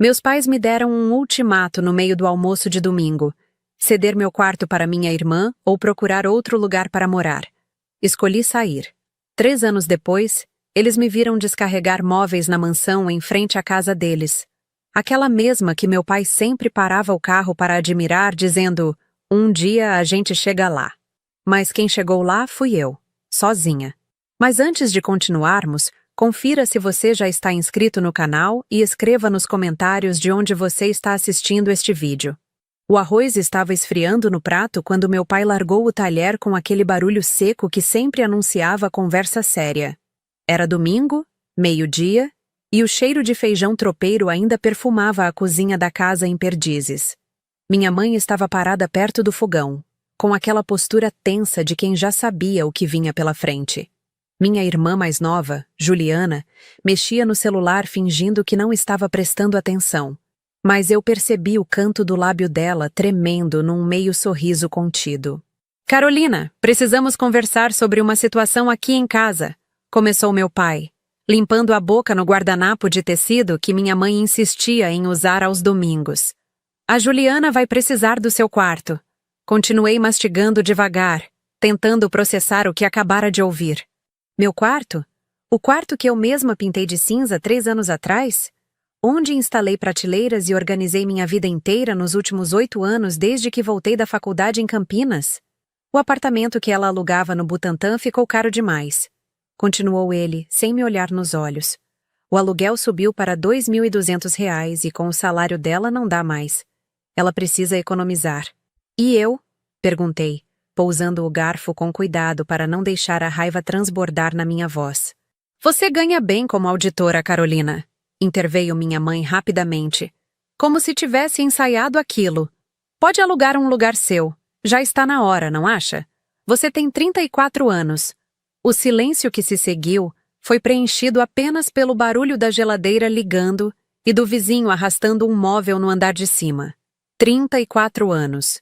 Meus pais me deram um ultimato no meio do almoço de domingo: ceder meu quarto para minha irmã ou procurar outro lugar para morar. Escolhi sair. 3 anos depois, eles me viram descarregar móveis na mansão em frente à casa deles. Aquela mesma que meu pai sempre parava o carro para admirar, dizendo: "Um dia a gente chega lá." Mas quem chegou lá fui eu, sozinha. Mas antes de continuarmos, confira se você já está inscrito no canal e escreva nos comentários de onde você está assistindo este vídeo. O arroz estava esfriando no prato quando meu pai largou o talher com aquele barulho seco que sempre anunciava conversa séria. Era domingo, meio-dia, e o cheiro de feijão tropeiro ainda perfumava a cozinha da casa em Perdizes. Minha mãe estava parada perto do fogão, com aquela postura tensa de quem já sabia o que vinha pela frente. Minha irmã mais nova, Juliana, mexia no celular fingindo que não estava prestando atenção, mas eu percebi o canto do lábio dela tremendo num meio sorriso contido. "Carolina, precisamos conversar sobre uma situação aqui em casa", começou meu pai, limpando a boca no guardanapo de tecido que minha mãe insistia em usar aos domingos. "A Juliana vai precisar do seu quarto." Continuei mastigando devagar, tentando processar o que acabara de ouvir. Meu quarto? O quarto que eu mesma pintei de cinza 3 anos atrás? Onde instalei prateleiras e organizei minha vida inteira nos últimos 8 anos desde que voltei da faculdade em Campinas? O apartamento que ela alugava no Butantã ficou caro demais. Continuou ele, sem me olhar nos olhos. O aluguel subiu para R$ 2.200 e com o salário dela não dá mais. Ela precisa economizar. "E eu?" perguntei, pousando o garfo com cuidado para não deixar a raiva transbordar na minha voz. "Você ganha bem como auditora, Carolina", interveio minha mãe rapidamente, como se tivesse ensaiado aquilo. "Pode alugar um lugar seu. Já está na hora, não acha? Você tem 34 anos. O silêncio que se seguiu foi preenchido apenas pelo barulho da geladeira ligando e do vizinho arrastando um móvel no andar de cima. 34 anos.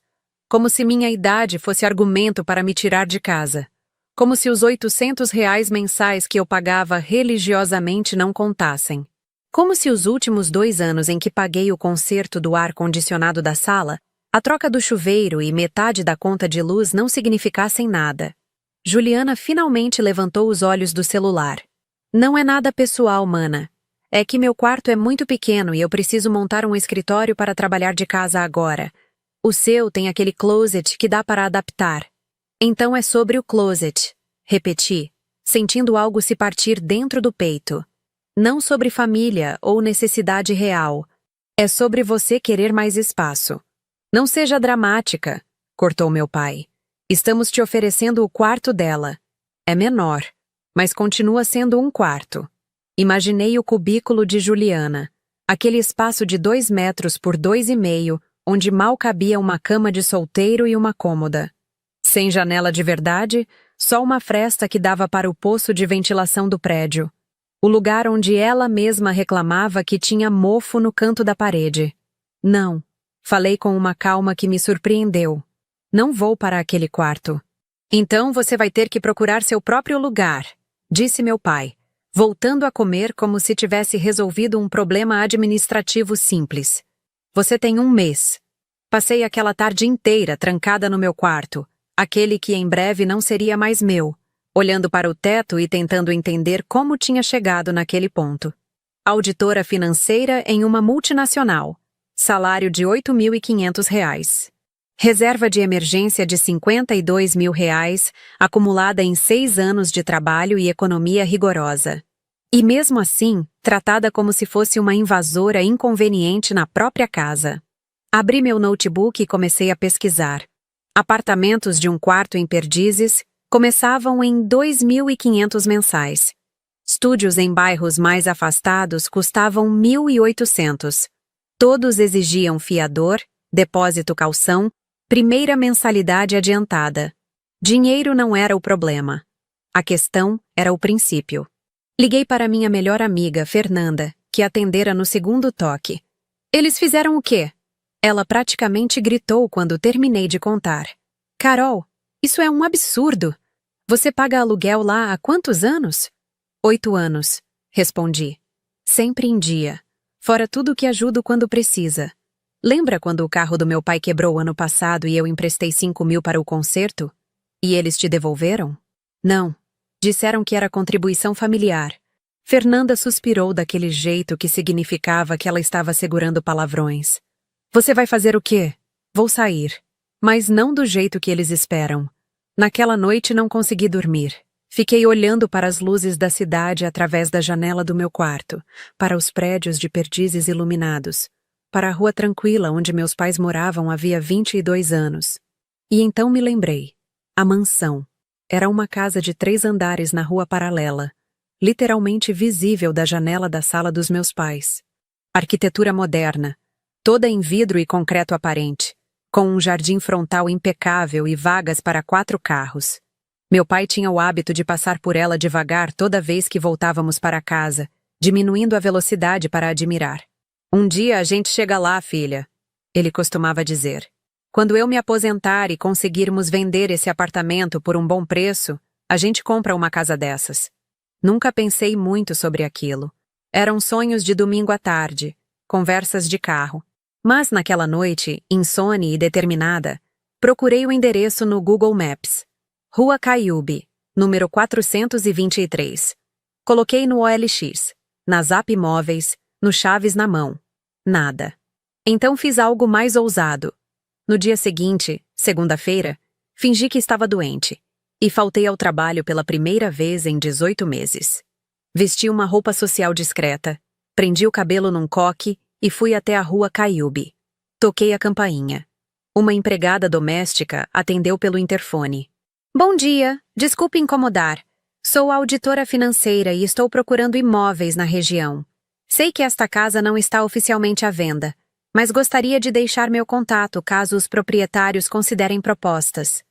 Como se minha idade fosse argumento para me tirar de casa. Como se os R$ 800 mensais que eu pagava religiosamente não contassem. Como se os últimos 2 anos em que paguei o conserto do ar-condicionado da sala, a troca do chuveiro e metade da conta de luz não significassem nada. Juliana finalmente levantou os olhos do celular. "Não é nada pessoal, mana. É que meu quarto é muito pequeno e eu preciso montar um escritório para trabalhar de casa agora. O seu tem aquele closet que dá para adaptar." "Então é sobre o closet", repeti, sentindo algo se partir dentro do peito. "Não sobre família ou necessidade real. É sobre você querer mais espaço." "Não seja dramática", cortou meu pai. "Estamos te oferecendo o quarto dela. É menor, mas continua sendo um quarto." Imaginei o cubículo de Juliana, aquele espaço de 2 metros por 2,5, onde mal cabia uma cama de solteiro e uma cômoda. Sem janela de verdade, só uma fresta que dava para o poço de ventilação do prédio. O lugar onde ela mesma reclamava que tinha mofo no canto da parede. "Não", falei com uma calma que me surpreendeu. "Não vou para aquele quarto." "Então você vai ter que procurar seu próprio lugar", disse meu pai, voltando a comer como se tivesse resolvido um problema administrativo simples. "Você tem 1 mês. Passei aquela tarde inteira trancada no meu quarto, aquele que em breve não seria mais meu, olhando para o teto e tentando entender como tinha chegado naquele ponto. Auditora financeira em uma multinacional. Salário de R$ 8.500. Reserva de emergência de R$ 52.000, acumulada em 6 anos de trabalho e economia rigorosa. E mesmo assim, tratada como se fosse uma invasora inconveniente na própria casa. Abri meu notebook e comecei a pesquisar. Apartamentos de um quarto em Perdizes começavam em 2.500 mensais. Estúdios em bairros mais afastados custavam 1.800. Todos exigiam fiador, depósito calção, primeira mensalidade adiantada. Dinheiro não era o problema. A questão era o princípio. Liguei para minha melhor amiga, Fernanda, que atendera no segundo toque. "Eles fizeram o quê?" Ela praticamente gritou quando terminei de contar. "Carol, isso é um absurdo. Você paga aluguel lá há quantos anos?" 8 anos, respondi. Sempre em dia. Fora tudo que ajudo quando precisa. Lembra quando o carro do meu pai quebrou ano passado e eu emprestei 5.000 para o conserto? E eles te devolveram? Não. Disseram que era contribuição familiar. Fernanda suspirou daquele jeito que significava que ela estava segurando palavrões. Você vai fazer o quê? Vou sair. Mas não do jeito que eles esperam. Naquela noite não consegui dormir. Fiquei olhando para as luzes da cidade através da janela do meu quarto, para os prédios de perdizes iluminados, para a rua tranquila onde meus pais moravam havia 22 anos. E então me lembrei. A mansão. Era uma casa de 3 andares na rua paralela, literalmente visível da janela da sala dos meus pais. Arquitetura moderna, toda em vidro e concreto aparente, com um jardim frontal impecável e vagas para 4 carros. Meu pai tinha o hábito de passar por ela devagar toda vez que voltávamos para casa, diminuindo a velocidade para admirar. Um dia a gente chega lá, filha, ele costumava dizer. Quando eu me aposentar e conseguirmos vender esse apartamento por um bom preço, a gente compra uma casa dessas. Nunca pensei muito sobre aquilo. Eram sonhos de domingo à tarde, conversas de carro. Mas naquela noite, insone e determinada, procurei o endereço no Google Maps. Rua Caiúbe, número 423. Coloquei no OLX, na Zap Imóveis, no Chaves na mão. Nada. Então fiz algo mais ousado. No dia seguinte, segunda-feira, fingi que estava doente e faltei ao trabalho pela primeira vez em 18 meses. Vesti uma roupa social discreta, prendi o cabelo num coque e fui até a Rua Caiúbe. Toquei a campainha. Uma empregada doméstica atendeu pelo interfone. Bom dia, desculpe incomodar. Sou auditora financeira e estou procurando imóveis na região. Sei que esta casa não está oficialmente à venda, mas gostaria de deixar meu contato caso os proprietários considerem propostas.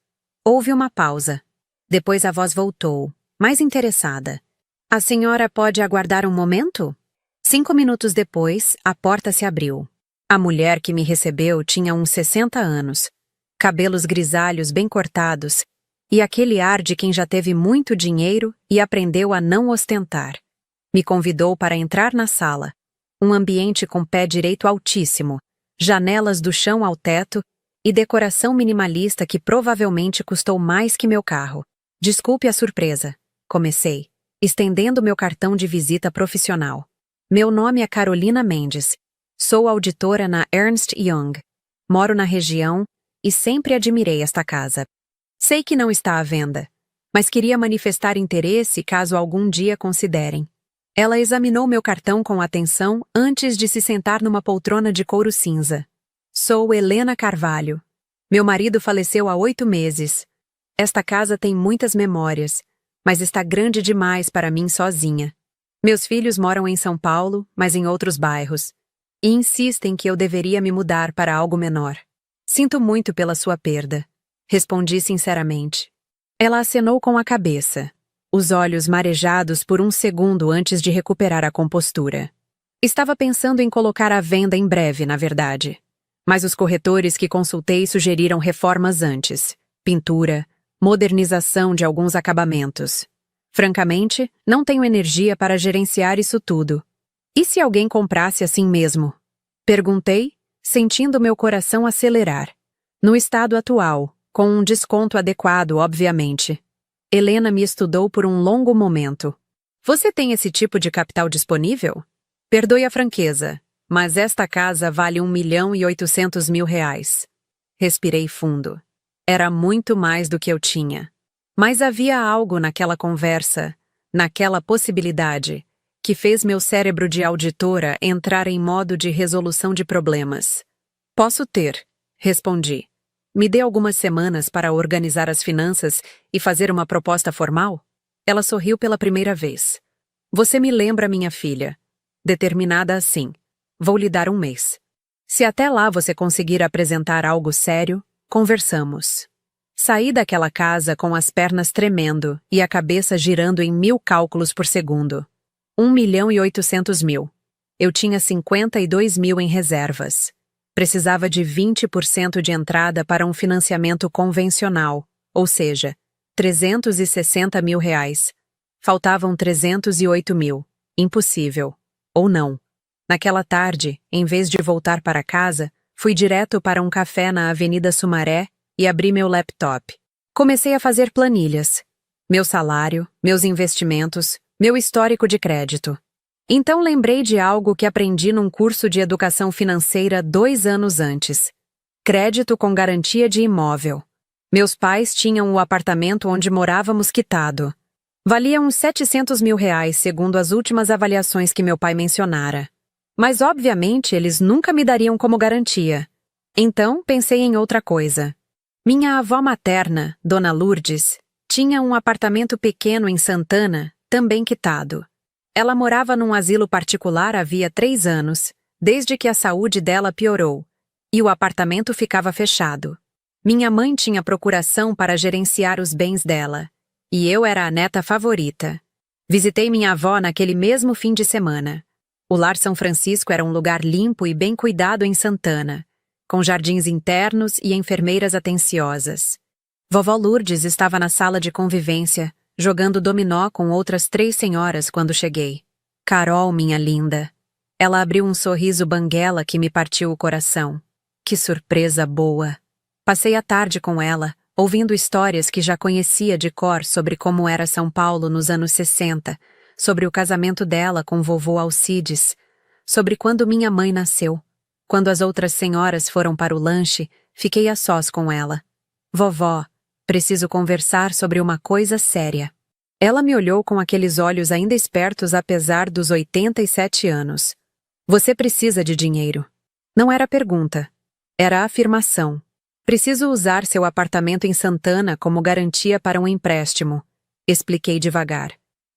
Houve uma pausa. Depois a voz voltou, mais interessada. A senhora pode aguardar um momento? 5 minutos depois, a porta se abriu. A mulher que me recebeu tinha uns 60 anos, cabelos grisalhos bem cortados, e aquele ar de quem já teve muito dinheiro e aprendeu a não ostentar. Me convidou para entrar na sala. Um ambiente com pé direito altíssimo, janelas do chão ao teto e decoração minimalista que provavelmente custou mais que meu carro. Desculpe a surpresa, comecei, estendendo meu cartão de visita profissional. Meu nome é Carolina Mendes. Sou auditora na Ernst Young. Moro na região e sempre admirei esta casa. Sei que não está à venda, mas queria manifestar interesse caso algum dia considerem. Ela examinou meu cartão com atenção antes de se sentar numa poltrona de couro cinza. Sou Helena Carvalho. Meu marido faleceu há 8 meses. Esta casa tem muitas memórias, mas está grande demais para mim sozinha. Meus filhos moram em São Paulo, mas em outros bairros, e insistem que eu deveria me mudar para algo menor. Sinto muito pela sua perda. Respondi sinceramente. Ela acenou com a cabeça, os olhos marejados por um segundo antes de recuperar a compostura. Estava pensando em colocar à venda em breve, na verdade. Mas os corretores que consultei sugeriram reformas antes, pintura, modernização de alguns acabamentos. Francamente, não tenho energia para gerenciar isso tudo. E se alguém comprasse assim mesmo? Perguntei, sentindo meu coração acelerar. No estado atual, com um desconto adequado, obviamente. Helena me estudou por um longo momento. Você tem esse tipo de capital disponível? Perdoe a franqueza, mas esta casa vale R$ 1.800.000. Respirei fundo. Era muito mais do que eu tinha. Mas havia algo naquela conversa, naquela possibilidade, que fez meu cérebro de auditora entrar em modo de resolução de problemas. Posso ter, respondi. Me dê algumas semanas para organizar as finanças e fazer uma proposta formal? Ela sorriu pela primeira vez. Você me lembra minha filha. Determinada assim. Vou lhe dar um mês. Se até lá você conseguir apresentar algo sério, conversamos. Saí daquela casa com as pernas tremendo e a cabeça girando em 1000 cálculos por segundo. 1.800.000. Eu tinha 52.000 em reservas. Precisava de 20% de entrada para um financiamento convencional, ou seja, R$ 360.000. Faltavam 308.000. Impossível. Ou não. Naquela tarde, em vez de voltar para casa, fui direto para um café na Avenida Sumaré e abri meu laptop. Comecei a fazer planilhas. Meu salário, meus investimentos, meu histórico de crédito. Então lembrei de algo que aprendi num curso de educação financeira 2 anos antes. Crédito com garantia de imóvel. Meus pais tinham o apartamento onde morávamos quitado. Valia uns R$ 700 mil, segundo as últimas avaliações que meu pai mencionara. Mas, obviamente, eles nunca me dariam como garantia. Então, pensei em outra coisa. Minha avó materna, Dona Lourdes, tinha um apartamento pequeno em Santana, também quitado. Ela morava num asilo particular havia 3 anos, desde que a saúde dela piorou, e o apartamento ficava fechado. Minha mãe tinha procuração para gerenciar os bens dela, e eu era a neta favorita. Visitei minha avó naquele mesmo fim de semana. O Lar São Francisco era um lugar limpo e bem cuidado em Santana, com jardins internos e enfermeiras atenciosas. Vovó Lourdes estava na sala de convivência, jogando dominó com outras 3 senhoras quando cheguei. Carol, minha linda. Ela abriu um sorriso banguela que me partiu o coração. Que surpresa boa! Passei a tarde com ela, ouvindo histórias que já conhecia de cor sobre como era São Paulo nos anos 60, sobre o casamento dela com vovô Alcides, sobre quando minha mãe nasceu. Quando as outras senhoras foram para o lanche, fiquei a sós com ela. Vovó, preciso conversar sobre uma coisa séria. Ela me olhou com aqueles olhos ainda espertos apesar dos 87 anos. Você precisa de dinheiro. Não era pergunta. Era afirmação. Preciso usar seu apartamento em Santana como garantia para um empréstimo. Expliquei devagar.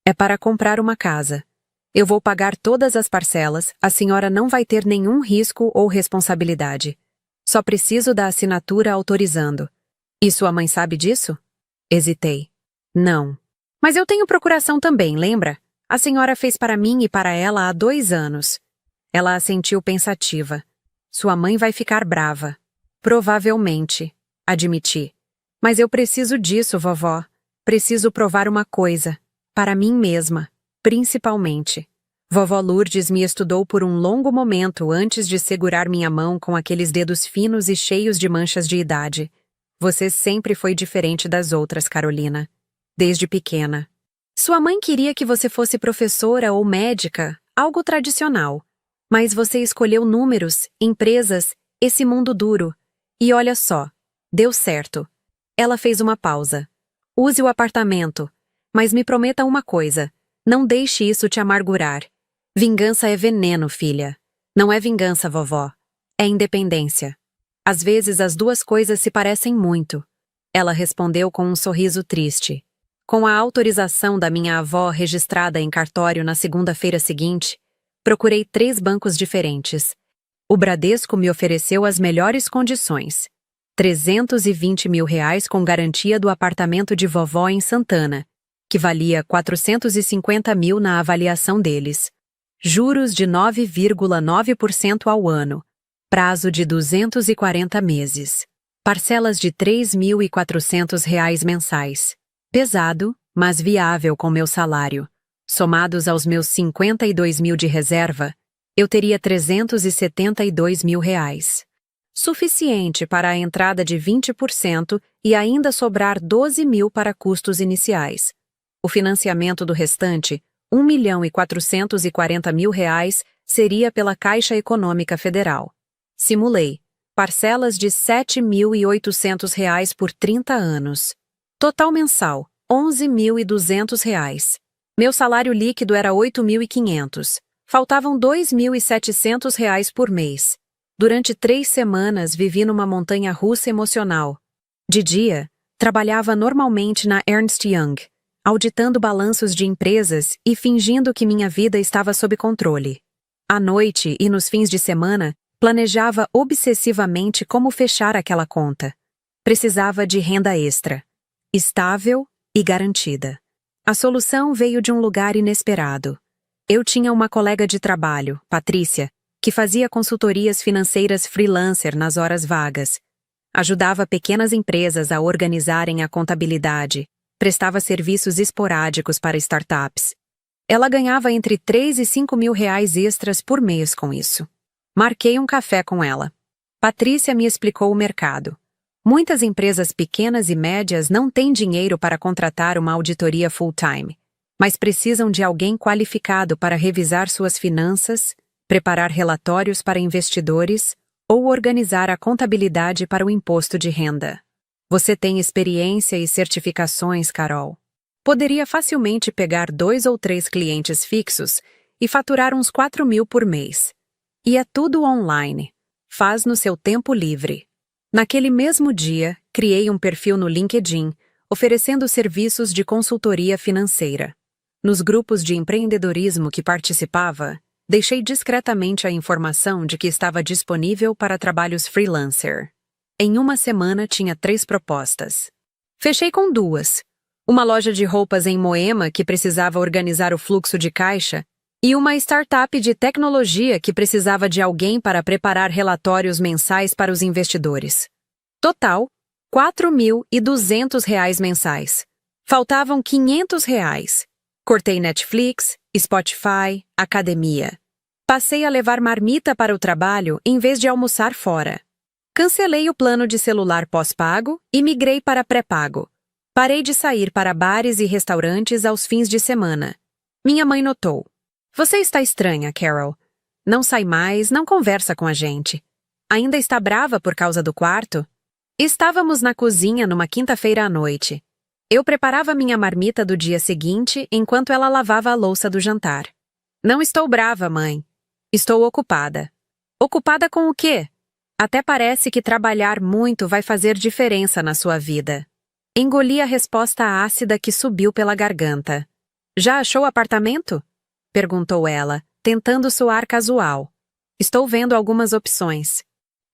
É para comprar uma casa. Eu vou pagar todas as parcelas, a senhora não vai ter nenhum risco ou responsabilidade. Só preciso da assinatura autorizando. E sua mãe sabe disso? Hesitei. Não. Mas eu tenho procuração também, lembra? A senhora fez para mim e para ela há 2 anos. Ela assentiu pensativa. Sua mãe vai ficar brava. Provavelmente, admiti. Mas eu preciso disso, vovó. Preciso provar uma coisa. Para mim mesma, principalmente. Vovó Lourdes me estudou por um longo momento antes de segurar minha mão com aqueles dedos finos e cheios de manchas de idade. Você sempre foi diferente das outras, Carolina. Desde pequena. Sua mãe queria que você fosse professora ou médica, algo tradicional. Mas você escolheu números, empresas, esse mundo duro. E olha só, deu certo. Ela fez uma pausa. Use o apartamento. Mas me prometa uma coisa, não deixe isso te amargurar. Vingança é veneno, filha. Não é vingança, vovó. É independência. Às vezes as duas coisas se parecem muito. Ela respondeu com um sorriso triste. Com a autorização da minha avó registrada em cartório na segunda-feira seguinte, procurei 3 bancos diferentes. O Bradesco me ofereceu as melhores condições. R$ 320 mil com garantia do apartamento de vovó em Santana, que valia 450 mil na avaliação deles. Juros de 9,9% ao ano. Prazo de 240 meses. Parcelas de R$ 3.400 mensais. Pesado, mas viável com meu salário. Somados aos meus 52 mil de reserva, eu teria R$ 372 mil. Suficiente para a entrada de 20% e ainda sobrar 12 mil para custos iniciais. O financiamento do restante, R$ 1.440.000, seria pela Caixa Econômica Federal. Simulei. Parcelas de R$ 7.800 por 30 anos. Total mensal, R$ 11.200. Meu salário líquido era R$ 8.500. Faltavam R$ 2.700 por mês. Durante 3 semanas vivi numa montanha-russa emocional. De dia, trabalhava normalmente na Ernst Young, auditando balanços de empresas e fingindo que minha vida estava sob controle. À noite e nos fins de semana, planejava obsessivamente como fechar aquela conta. Precisava de renda extra, estável e garantida. A solução veio de um lugar inesperado. Eu tinha uma colega de trabalho, Patrícia, que fazia consultorias financeiras freelancer nas horas vagas. Ajudava pequenas empresas a organizarem a contabilidade, prestava serviços esporádicos para startups. Ela ganhava entre 3 e 5 mil reais extras por mês com isso. Marquei um café com ela. Patrícia me explicou o mercado. Muitas empresas pequenas e médias não têm dinheiro para contratar uma auditoria full-time, mas precisam de alguém qualificado para revisar suas finanças, preparar relatórios para investidores ou organizar a contabilidade para o imposto de renda. Você tem experiência e certificações, Carol. Poderia facilmente pegar 2 ou 3 clientes fixos e faturar uns 4 mil por mês. E é tudo online. Faz no seu tempo livre. Naquele mesmo dia, criei um perfil no LinkedIn, oferecendo serviços de consultoria financeira. Nos grupos de empreendedorismo que participava, deixei discretamente a informação de que estava disponível para trabalhos freelancer. Em uma semana tinha 3 propostas. Fechei com 2. Uma loja de roupas em Moema que precisava organizar o fluxo de caixa e uma startup de tecnologia que precisava de alguém para preparar relatórios mensais para os investidores. Total, R$ 4.200 mensais. Faltavam R$ 500. Cortei Netflix, Spotify, academia. Passei a levar marmita para o trabalho em vez de almoçar fora. Cancelei o plano de celular pós-pago e migrei para pré-pago. Parei de sair para bares e restaurantes aos fins de semana. Minha mãe notou. Você está estranha, Carol. Não sai mais, não conversa com a gente. Ainda está brava por causa do quarto? Estávamos na cozinha numa quinta-feira à noite. Eu preparava minha marmita do dia seguinte enquanto ela lavava a louça do jantar. Não estou brava, mãe. Estou ocupada. Ocupada com o quê? Até parece que trabalhar muito vai fazer diferença na sua vida. Engoli a resposta ácida que subiu pela garganta. Já achou apartamento? Perguntou ela, tentando soar casual. Estou vendo algumas opções.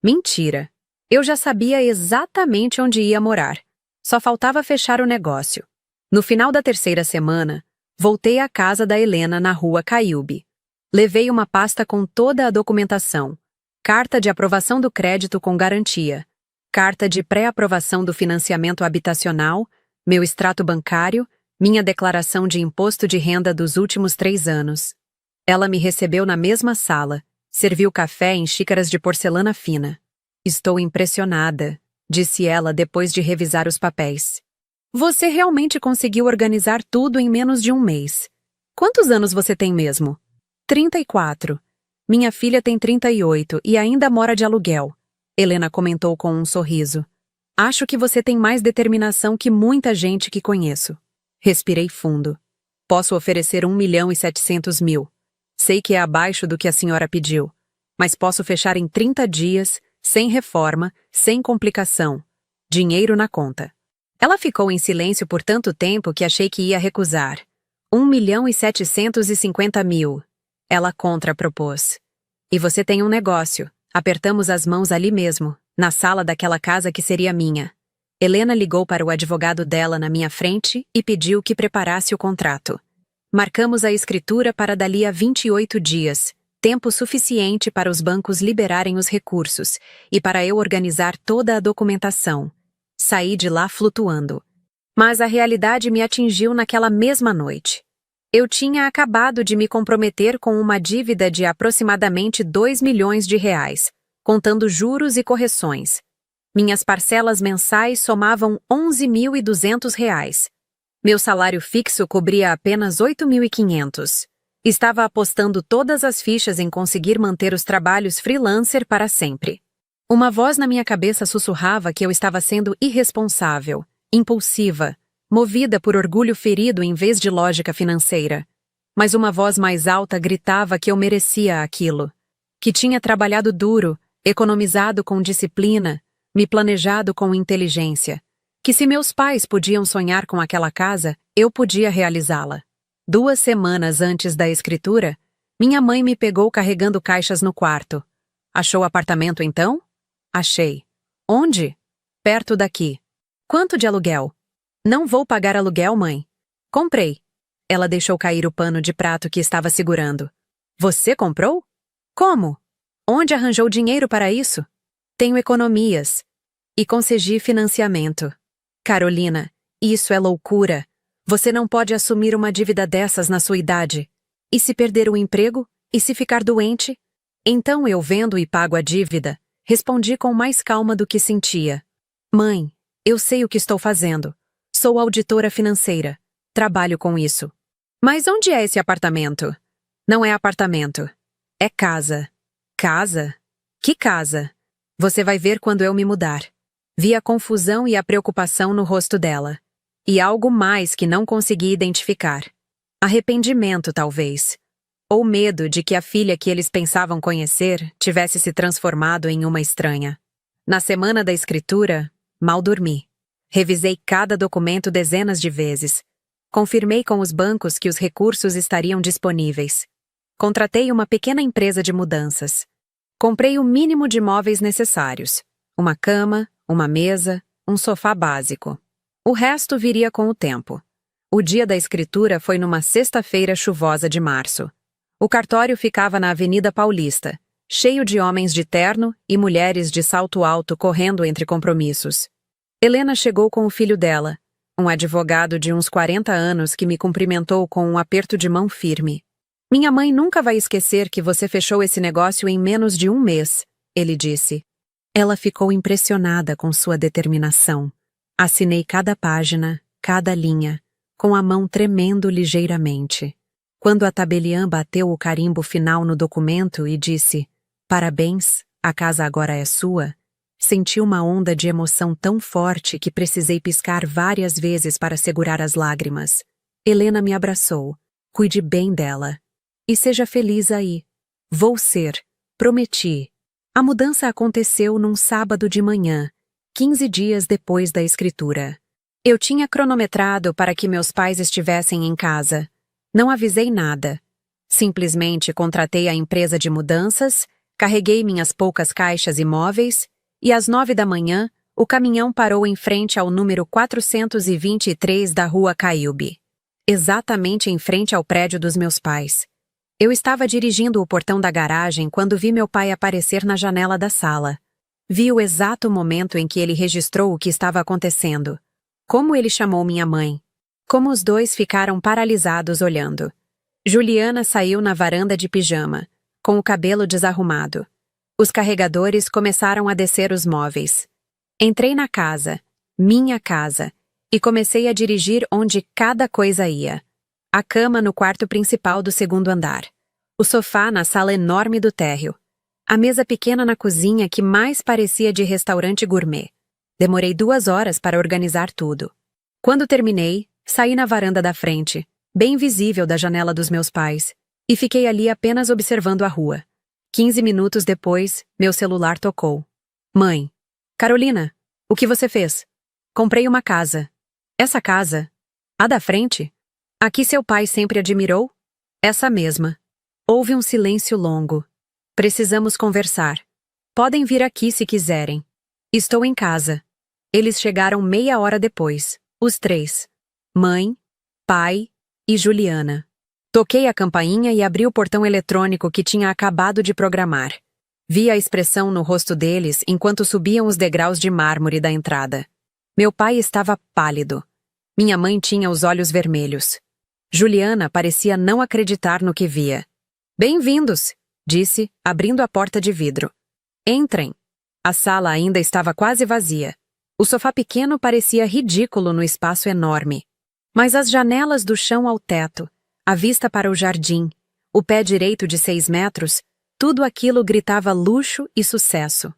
Mentira. Eu já sabia exatamente onde ia morar. Só faltava fechar o negócio. No final da 3ª semana, voltei à casa da Helena na rua Caiube. Levei uma pasta com toda a documentação. Carta de aprovação do crédito com garantia. Carta de pré-aprovação do financiamento habitacional, meu extrato bancário, minha declaração de imposto de renda dos últimos 3 anos. Ela me recebeu na mesma sala, serviu café em xícaras de porcelana fina. Estou impressionada, disse ela depois de revisar os papéis. Você realmente conseguiu organizar tudo em menos de um mês. Quantos anos você tem mesmo? 34. Minha filha tem 38 e ainda mora de aluguel. Helena comentou com um sorriso. Acho que você tem mais determinação que muita gente que conheço. Respirei fundo. Posso oferecer 1.700.000. Sei que é abaixo do que a senhora pediu, mas posso fechar em 30 dias, sem reforma, sem complicação. Dinheiro na conta. Ela ficou em silêncio por tanto tempo que achei que ia recusar. 1.750.000. Ela contrapropôs. E você tem um negócio. Apertamos as mãos ali mesmo, na sala daquela casa que seria minha. Helena ligou para o advogado dela na minha frente e pediu que preparasse o contrato. Marcamos a escritura para dali a 28 dias, tempo suficiente para os bancos liberarem os recursos e para eu organizar toda a documentação. Saí de lá flutuando. Mas a realidade me atingiu naquela mesma noite. Eu tinha acabado de me comprometer com uma dívida de aproximadamente 2 milhões de reais, contando juros e correções. Minhas parcelas mensais somavam 11.200 reais. Meu salário fixo cobria apenas 8.500. Estava apostando todas as fichas em conseguir manter os trabalhos freelancer para sempre. Uma voz na minha cabeça sussurrava que eu estava sendo irresponsável, impulsiva, movida por orgulho ferido em vez de lógica financeira. Mas uma voz mais alta gritava que eu merecia aquilo. Que tinha trabalhado duro, economizado com disciplina, me planejado com inteligência. Que se meus pais podiam sonhar com aquela casa, eu podia realizá-la. 2 semanas antes da escritura, minha mãe me pegou carregando caixas no quarto. Achou apartamento então? Achei. Onde? Perto daqui. Quanto de aluguel? Não vou pagar aluguel, mãe. Comprei. Ela deixou cair o pano de prato que estava segurando. Você comprou? Como? Onde arranjou dinheiro para isso? Tenho economias. E consegui financiamento. Carolina, isso é loucura. Você não pode assumir uma dívida dessas na sua idade. E se perder o emprego? E se ficar doente? Então eu vendo e pago a dívida, respondi com mais calma do que sentia. Mãe, eu sei o que estou fazendo. Sou auditora financeira. Trabalho com isso. Mas onde é esse apartamento? Não é apartamento. É casa. Casa? Que casa? Você vai ver quando eu me mudar. Vi a confusão e a preocupação no rosto dela. E algo mais que não consegui identificar. Arrependimento, talvez. Ou medo de que a filha que eles pensavam conhecer tivesse se transformado em uma estranha. Na semana da escritura, mal dormi. Revisei cada documento dezenas de vezes. Confirmei com os bancos que os recursos estariam disponíveis. Contratei uma pequena empresa de mudanças. Comprei o mínimo de móveis necessários. Uma cama, uma mesa, um sofá básico. O resto viria com o tempo. O dia da escritura foi numa sexta-feira chuvosa de março. O cartório ficava na Avenida Paulista, cheio de homens de terno e mulheres de salto alto correndo entre compromissos. Helena chegou com o filho dela, um advogado de uns 40 anos que me cumprimentou com um aperto de mão firme. Minha mãe nunca vai esquecer que você fechou esse negócio em menos de um mês, ele disse. Ela ficou impressionada com sua determinação. Assinei cada página, cada linha, com a mão tremendo ligeiramente. Quando a tabeliã bateu o carimbo final no documento e disse: "Parabéns, a casa agora é sua", senti uma onda de emoção tão forte que precisei piscar várias vezes para segurar as lágrimas. Helena me abraçou. Cuide bem dela. E seja feliz aí. Vou ser. Prometi. A mudança aconteceu num sábado de manhã, 15 dias depois da escritura. Eu tinha cronometrado para que meus pais estivessem em casa. Não avisei nada. Simplesmente contratei a empresa de mudanças, carreguei minhas poucas caixas e móveis, e às 9 da manhã, o caminhão parou em frente ao número 423 da rua Cailbe. Exatamente em frente ao prédio dos meus pais. Eu estava dirigindo o portão da garagem quando vi meu pai aparecer na janela da sala. Vi o exato momento em que ele registrou o que estava acontecendo. Como ele chamou minha mãe. Como os dois ficaram paralisados olhando. Juliana saiu na varanda de pijama, com o cabelo desarrumado. Os carregadores começaram a descer os móveis. Entrei na casa, minha casa, e comecei a dirigir onde cada coisa ia. A cama no quarto principal do segundo andar. O sofá na sala enorme do térreo. A mesa pequena na cozinha que mais parecia de restaurante gourmet. Demorei 2 horas para organizar tudo. Quando terminei, saí na varanda da frente, bem visível da janela dos meus pais, e fiquei ali apenas observando a rua. 15 minutos depois, meu celular tocou. Mãe. Carolina, o que você fez? Comprei uma casa. Essa casa? A da frente? A que seu pai sempre admirou? Essa mesma. Houve um silêncio longo. Precisamos conversar. Podem vir aqui se quiserem. Estou em casa. Eles chegaram meia hora depois, os 3. Mãe, pai e Juliana. Toquei a campainha e abri o portão eletrônico que tinha acabado de programar. Vi a expressão no rosto deles enquanto subiam os degraus de mármore da entrada. Meu pai estava pálido. Minha mãe tinha os olhos vermelhos. Juliana parecia não acreditar no que via. Bem-vindos, disse, abrindo a porta de vidro. Entrem. A sala ainda estava quase vazia. O sofá pequeno parecia ridículo no espaço enorme. Mas as janelas do chão ao teto, a vista para o jardim, o pé direito de 6 metros, tudo aquilo gritava luxo e sucesso.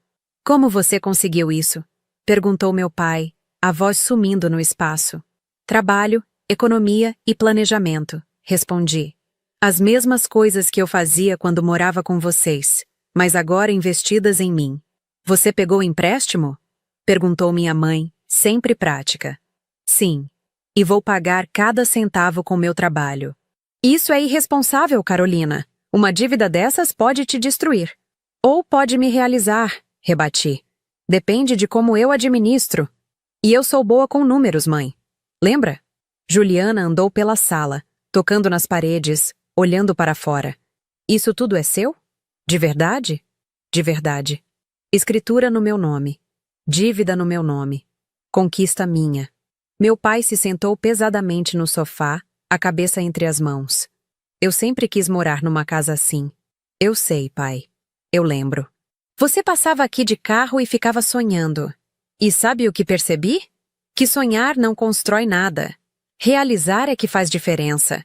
Como você conseguiu isso? Perguntou meu pai, a voz sumindo no espaço. Trabalho, economia e planejamento, respondi. As mesmas coisas que eu fazia quando morava com vocês, mas agora investidas em mim. Você pegou empréstimo? Perguntou minha mãe, sempre prática. Sim. E vou pagar cada centavo com meu trabalho. Isso é irresponsável, Carolina. Uma dívida dessas pode te destruir. Ou pode me realizar, rebati. Depende de como eu administro. E eu sou boa com números, mãe. Lembra? Juliana andou pela sala, tocando nas paredes, olhando para fora. Isso tudo é seu? De verdade? De verdade. Escritura no meu nome. Dívida no meu nome. Conquista minha. Meu pai se sentou pesadamente no sofá, a cabeça entre as mãos. Eu sempre quis morar numa casa assim. Eu sei, pai. Eu lembro. Você passava aqui de carro e ficava sonhando. E sabe o que percebi? Que sonhar não constrói nada. Realizar é que faz diferença.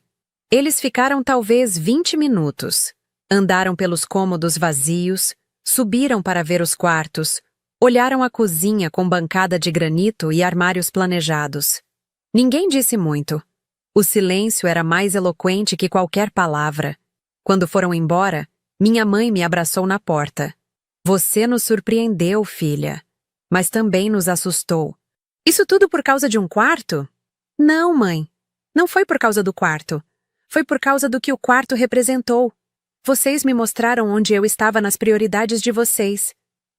Eles ficaram talvez 20 minutos. Andaram pelos cômodos vazios, subiram para ver os quartos, olharam a cozinha com bancada de granito e armários planejados. Ninguém disse muito. O silêncio era mais eloquente que qualquer palavra. Quando foram embora, minha mãe me abraçou na porta. Você nos surpreendeu, filha. Mas também nos assustou. Isso tudo por causa de um quarto? Não, mãe. Não foi por causa do quarto. Foi por causa do que o quarto representou. Vocês me mostraram onde eu estava nas prioridades de vocês.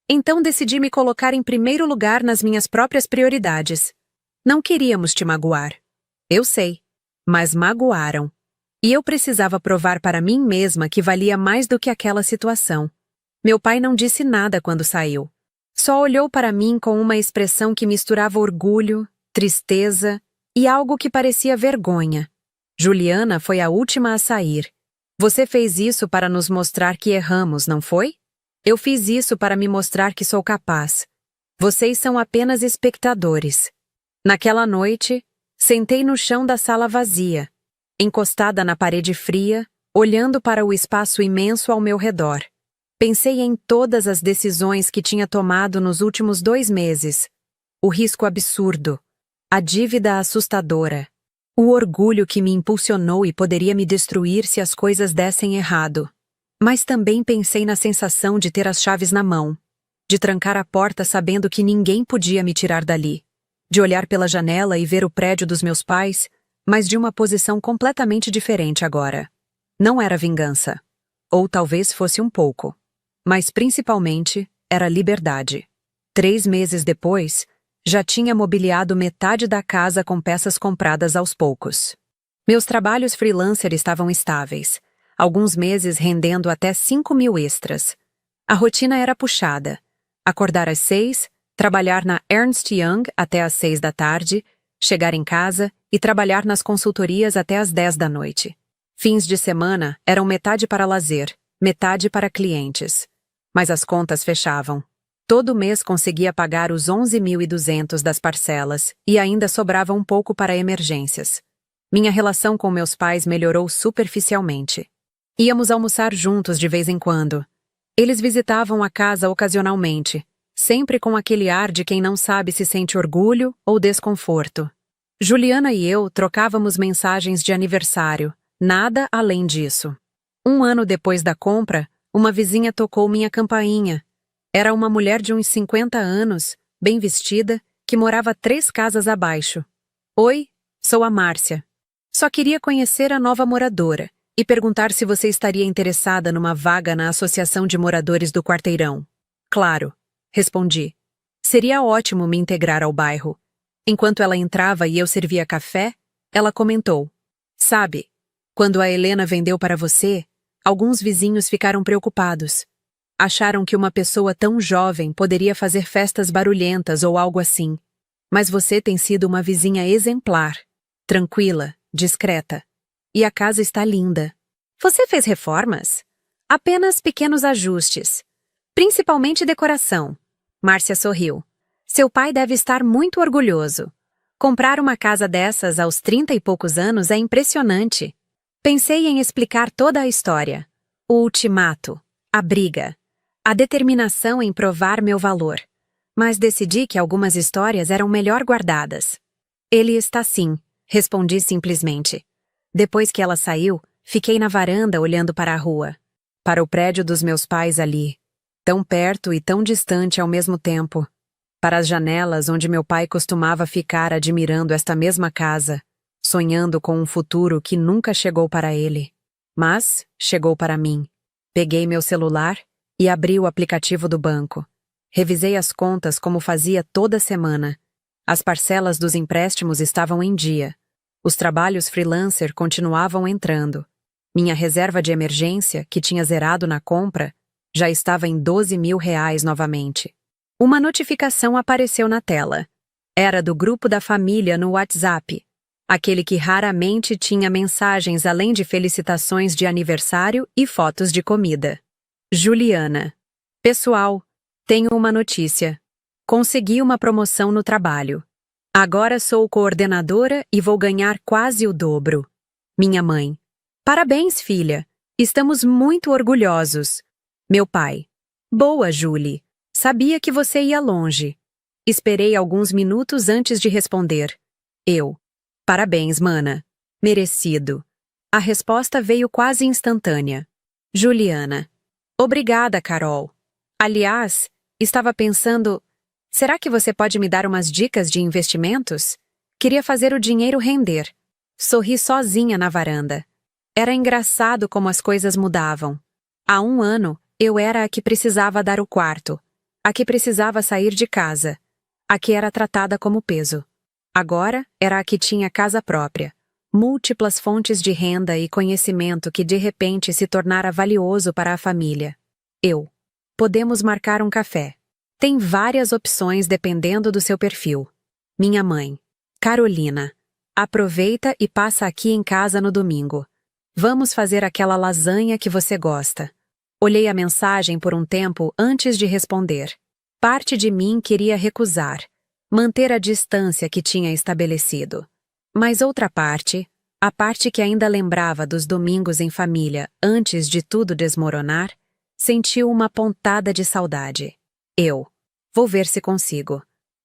Então decidi me colocar em primeiro lugar nas minhas próprias prioridades. Não queríamos te magoar. Eu sei. Mas magoaram. E eu precisava provar para mim mesma que valia mais do que aquela situação. Meu pai não disse nada quando saiu. Só olhou para mim com uma expressão que misturava orgulho, tristeza e algo que parecia vergonha. Juliana foi a última a sair. Você fez isso para nos mostrar que erramos, não foi? Eu fiz isso para me mostrar que sou capaz. Vocês são apenas espectadores. Naquela noite, sentei no chão da sala vazia, encostada na parede fria, olhando para o espaço imenso ao meu redor. Pensei em todas as decisões que tinha tomado nos últimos 2 meses. O risco absurdo, a dívida assustadora, o orgulho que me impulsionou e poderia me destruir se as coisas dessem errado. Mas também pensei na sensação de ter as chaves na mão, de trancar a porta sabendo que ninguém podia me tirar dali, de olhar pela janela e ver o prédio dos meus pais, mas de uma posição completamente diferente agora. Não era vingança. Ou talvez fosse um pouco. Mas principalmente era liberdade. 3 meses depois, já tinha mobiliado metade da casa com peças compradas aos poucos. Meus trabalhos freelancer estavam estáveis, alguns meses rendendo até 5.000 extras. A rotina era puxada. Acordar às 6, trabalhar na Ernst Young até às 6 da tarde, chegar em casa e trabalhar nas consultorias até às 10 da noite. Fins de semana eram metade para lazer, metade para clientes. Mas as contas fechavam. Todo mês conseguia pagar os 11.200 das parcelas e ainda sobrava um pouco para emergências. Minha relação com meus pais melhorou superficialmente. Íamos almoçar juntos de vez em quando. Eles visitavam a casa ocasionalmente, sempre com aquele ar de quem não sabe se sente orgulho ou desconforto. Juliana e eu trocávamos mensagens de aniversário, nada além disso. 1 ano depois da compra, uma vizinha tocou minha campainha. Era uma mulher de uns 50 anos, bem vestida, que morava 3 casas abaixo. Oi, sou a Márcia. Só queria conhecer a nova moradora e perguntar se você estaria interessada numa vaga na Associação de Moradores do Quarteirão. Claro, respondi. Seria ótimo me integrar ao bairro. Enquanto ela entrava e eu servia café, ela comentou. Sabe, quando a Helena vendeu para você, alguns vizinhos ficaram preocupados. Acharam que uma pessoa tão jovem poderia fazer festas barulhentas ou algo assim. Mas você tem sido uma vizinha exemplar, tranquila, discreta. E a casa está linda. Você fez reformas? Apenas pequenos ajustes. Principalmente decoração. Márcia sorriu. Seu pai deve estar muito orgulhoso. Comprar uma casa dessas aos 30 e poucos anos é impressionante. Pensei em explicar toda a história. O ultimato, a briga, a determinação em provar meu valor. Mas decidi que algumas histórias eram melhor guardadas. Ele está sim, respondi simplesmente. Depois que ela saiu, fiquei na varanda olhando para a rua. Para o prédio dos meus pais ali. Tão perto e tão distante ao mesmo tempo. Para as janelas onde meu pai costumava ficar admirando esta mesma casa, sonhando com um futuro que nunca chegou para ele. Mas chegou para mim. Peguei meu celular e abri o aplicativo do banco. Revisei as contas como fazia toda semana. As parcelas dos empréstimos estavam em dia. Os trabalhos freelancer continuavam entrando. Minha reserva de emergência, que tinha zerado na compra, já estava em 12.000 reais novamente. Uma notificação apareceu na tela. Era do grupo da família no WhatsApp. Aquele que raramente tinha mensagens além de felicitações de aniversário e fotos de comida. Juliana. Pessoal, tenho uma notícia. Consegui uma promoção no trabalho. Agora sou coordenadora e vou ganhar quase o dobro. Minha mãe. Parabéns, filha. Estamos muito orgulhosos. Meu pai. Boa, Julie. Sabia que você ia longe. Esperei alguns minutos antes de responder. Eu. Parabéns, mana. Merecido. A resposta veio quase instantânea. Juliana. Obrigada, Carol. Aliás, estava pensando, será que você pode me dar umas dicas de investimentos? Queria fazer o dinheiro render. Sorri sozinha na varanda. Era engraçado como as coisas mudavam. Há um ano, eu era a que precisava dar o quarto, a que precisava sair de casa, a que era tratada como peso. Agora, era a que tinha casa própria, múltiplas fontes de renda e conhecimento que de repente se tornara valioso para a família. Eu. Podemos marcar um café. Tem várias opções dependendo do seu perfil. Minha mãe. Carolina. Aproveita e passa aqui em casa no domingo. Vamos fazer aquela lasanha que você gosta. Olhei a mensagem por um tempo antes de responder. Parte de mim queria recusar, manter a distância que tinha estabelecido. Mas outra parte, a parte que ainda lembrava dos domingos em família antes de tudo desmoronar, sentiu uma pontada de saudade. Eu. Vou ver se consigo.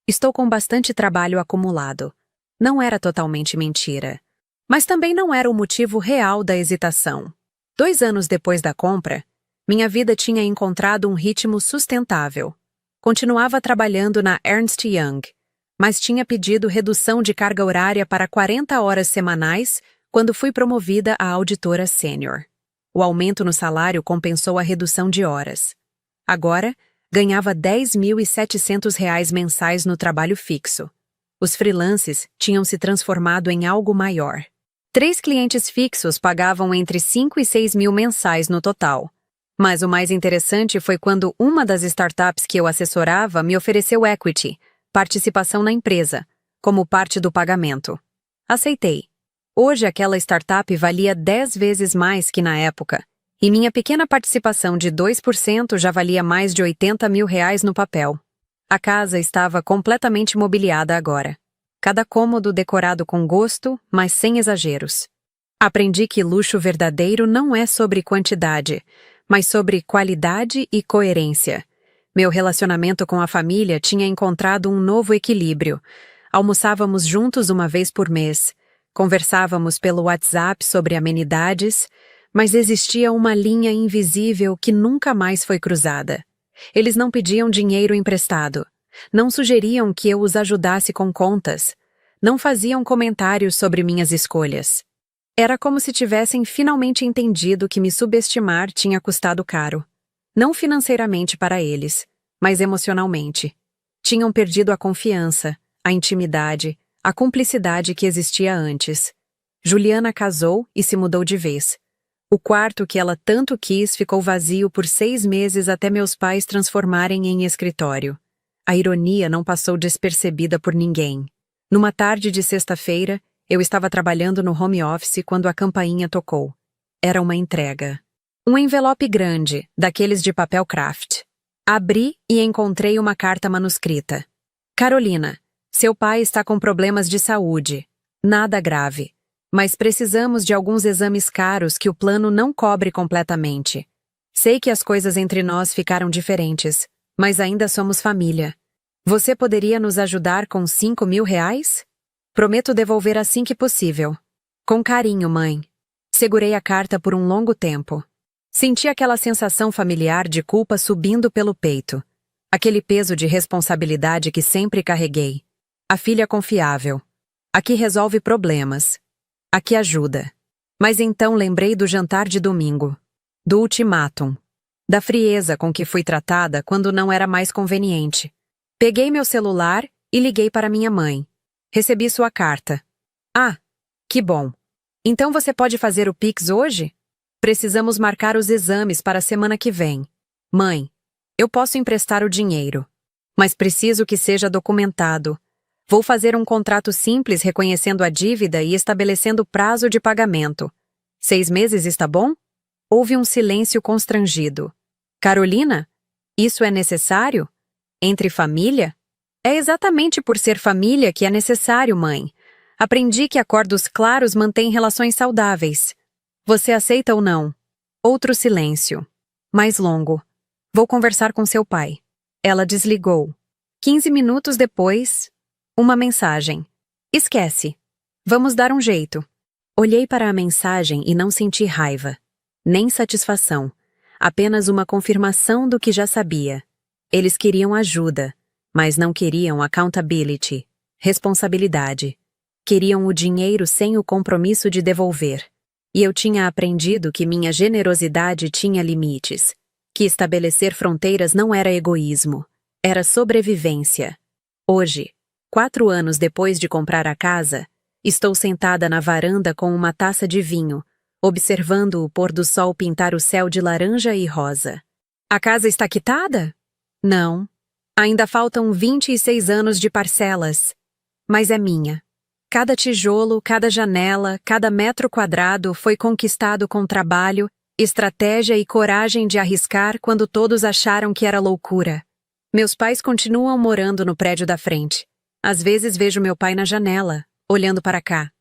Estou com bastante trabalho acumulado. Não era totalmente mentira. Mas também não era o motivo real da hesitação. 2 anos depois da compra, minha vida tinha encontrado um ritmo sustentável. Continuava trabalhando na Ernst Young, mas tinha pedido redução de carga horária para 40 horas semanais quando fui promovida a auditora sênior. O aumento no salário compensou a redução de horas. Agora, ganhava R$ 10.700 mensais no trabalho fixo. Os freelances tinham se transformado em algo maior. 3 clientes fixos pagavam entre 5 e 6 mil mensais no total. Mas o mais interessante foi quando uma das startups que eu assessorava me ofereceu equity, participação na empresa, como parte do pagamento. Aceitei. Hoje aquela startup valia 10 vezes mais que na época, e minha pequena participação de 2% já valia mais de R$ 80 mil no papel. A casa estava completamente mobiliada agora. Cada cômodo decorado com gosto, mas sem exageros. Aprendi que luxo verdadeiro não é sobre quantidade, mas sobre qualidade e coerência. Meu relacionamento com a família tinha encontrado um novo equilíbrio. Almoçávamos juntos uma vez por mês. Conversávamos pelo WhatsApp sobre amenidades, mas existia uma linha invisível que nunca mais foi cruzada. Eles não pediam dinheiro emprestado. Não sugeriam que eu os ajudasse com contas. Não faziam comentários sobre minhas escolhas. Era como se tivessem finalmente entendido que me subestimar tinha custado caro. Não financeiramente para eles, mas emocionalmente. Tinham perdido a confiança, a intimidade, a cumplicidade que existia antes. Juliana casou e se mudou de vez. O quarto que ela tanto quis ficou vazio por 6 meses até meus pais transformarem em escritório. A ironia não passou despercebida por ninguém. Numa tarde de sexta-feira, eu estava trabalhando no home office quando a campainha tocou. Era uma entrega. Um envelope grande, daqueles de papel craft. Abri e encontrei uma carta manuscrita. Carolina, seu pai está com problemas de saúde. Nada grave. Mas precisamos de alguns exames caros que o plano não cobre completamente. Sei que as coisas entre nós ficaram diferentes, mas ainda somos família. Você poderia nos ajudar com R$ 5.000? Prometo devolver assim que possível. Com carinho, mãe. Segurei a carta por um longo tempo. Senti aquela sensação familiar de culpa subindo pelo peito. Aquele peso de responsabilidade que sempre carreguei. A filha confiável. A que resolve problemas. A que ajuda. Mas então lembrei do jantar de domingo. Do ultimátum. Da frieza com que fui tratada quando não era mais conveniente. Peguei meu celular e liguei para minha mãe. Recebi sua carta. Ah, que bom. Então você pode fazer o Pix hoje? Precisamos marcar os exames para a semana que vem. Mãe, eu posso emprestar o dinheiro. Mas preciso que seja documentado. Vou fazer um contrato simples reconhecendo a dívida e estabelecendo prazo de pagamento. 6 meses está bom? Houve um silêncio constrangido. Carolina? Isso é necessário? Entre família? É exatamente por ser família que é necessário, mãe. Aprendi que acordos claros mantêm relações saudáveis. Você aceita ou não? Outro silêncio. Mais longo. Vou conversar com seu pai. Ela desligou. 15 minutos depois, uma mensagem. Esquece. Vamos dar um jeito. Olhei para a mensagem e não senti raiva. Nem satisfação. Apenas uma confirmação do que já sabia. Eles queriam ajuda, mas não queriam accountability, responsabilidade. Queriam o dinheiro sem o compromisso de devolver. E eu tinha aprendido que minha generosidade tinha limites. Que estabelecer fronteiras não era egoísmo, era sobrevivência. Hoje, 4 anos depois de comprar a casa, estou sentada na varanda com uma taça de vinho, observando o pôr do sol pintar o céu de laranja e rosa. A casa está quitada? Não. Ainda faltam 26 anos de parcelas. Mas é minha. Cada tijolo, cada janela, cada metro quadrado foi conquistado com trabalho, estratégia e coragem de arriscar quando todos acharam que era loucura. Meus pais continuam morando no prédio da frente. Às vezes vejo meu pai na janela, olhando para cá.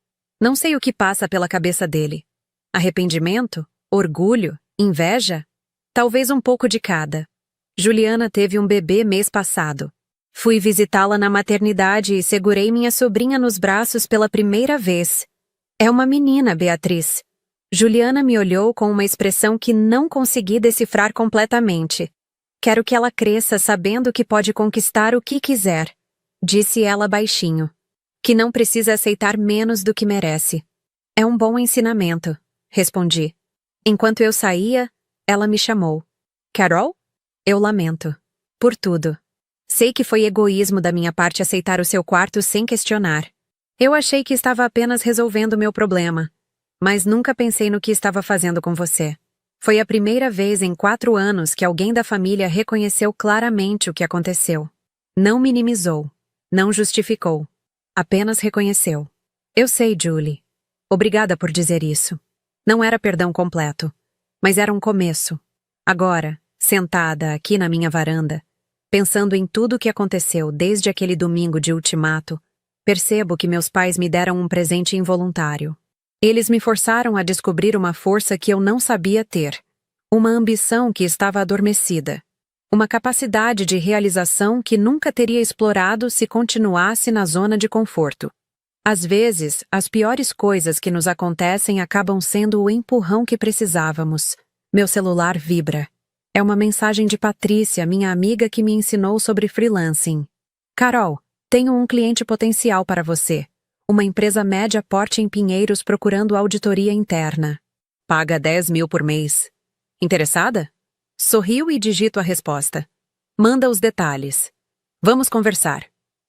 Não sei o que passa pela cabeça dele. Arrependimento? Orgulho? Inveja? Talvez um pouco de cada. Juliana teve um bebê mês passado. Fui visitá-la na maternidade e segurei minha sobrinha nos braços pela primeira vez. É uma menina, Beatriz. Juliana me olhou com uma expressão que não consegui decifrar completamente. Quero que ela cresça sabendo que pode conquistar o que quiser, disse ela baixinho. Que não precisa aceitar menos do que merece. É um bom ensinamento, respondi. Enquanto eu saía, ela me chamou. Carol? Eu lamento. Por tudo. Sei que foi egoísmo da minha parte aceitar o seu quarto sem questionar. Eu achei que estava apenas resolvendo meu problema. Mas nunca pensei no que estava fazendo com você. Foi a primeira vez em 4 anos que alguém da família reconheceu claramente o que aconteceu. Não minimizou. Não justificou. Apenas reconheceu. Eu sei, Julie. Obrigada por dizer isso. Não era perdão completo. Mas era um começo. Agora, sentada aqui na minha varanda, pensando em tudo o que aconteceu desde aquele domingo de ultimato, percebo que meus pais me deram um presente involuntário. Eles me forçaram a descobrir uma força que eu não sabia ter, uma ambição que estava adormecida, uma capacidade de realização que nunca teria explorado se continuasse na zona de conforto. Às vezes, as piores coisas que nos acontecem acabam sendo o empurrão que precisávamos. Meu celular vibra. É uma mensagem de Patrícia, minha amiga que me ensinou sobre freelancing. Carol, tenho um cliente potencial para você. Uma empresa média porte em Pinheiros procurando auditoria interna. Paga 10 mil por mês. Interessada? Sorrio e digito a resposta. Manda os detalhes. Vamos conversar.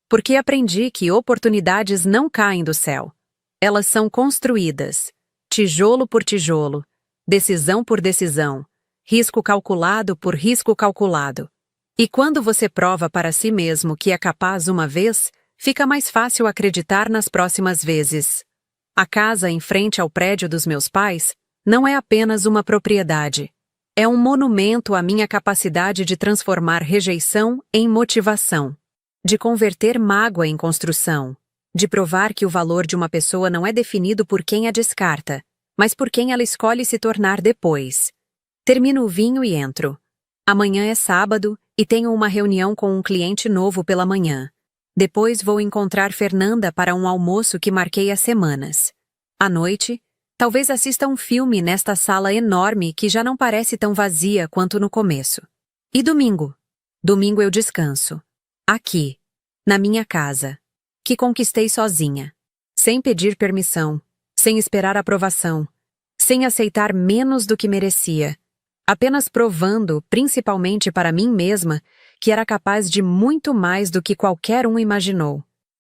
Porque aprendi que oportunidades não caem do céu. Elas são construídas. Tijolo por tijolo. Decisão por decisão. Risco calculado por risco calculado. E quando você prova para si mesmo que é capaz uma vez, fica mais fácil acreditar nas próximas vezes. A casa em frente ao prédio dos meus pais não é apenas uma propriedade. É um monumento à minha capacidade de transformar rejeição em motivação, de converter mágoa em construção, de provar que o valor de uma pessoa não é definido por quem a descarta, mas por quem ela escolhe se tornar depois. Termino o vinho e entro. Amanhã é sábado e tenho uma reunião com um cliente novo pela manhã. Depois vou encontrar Fernanda para um almoço que marquei há semanas. À noite, talvez assista um filme nesta sala enorme que já não parece tão vazia quanto no começo. E domingo? Domingo eu descanso. Aqui, na minha casa, que conquistei sozinha, sem pedir permissão, sem esperar aprovação, sem aceitar menos do que merecia, apenas provando, principalmente para mim mesma, que era capaz de muito mais do que qualquer um imaginou.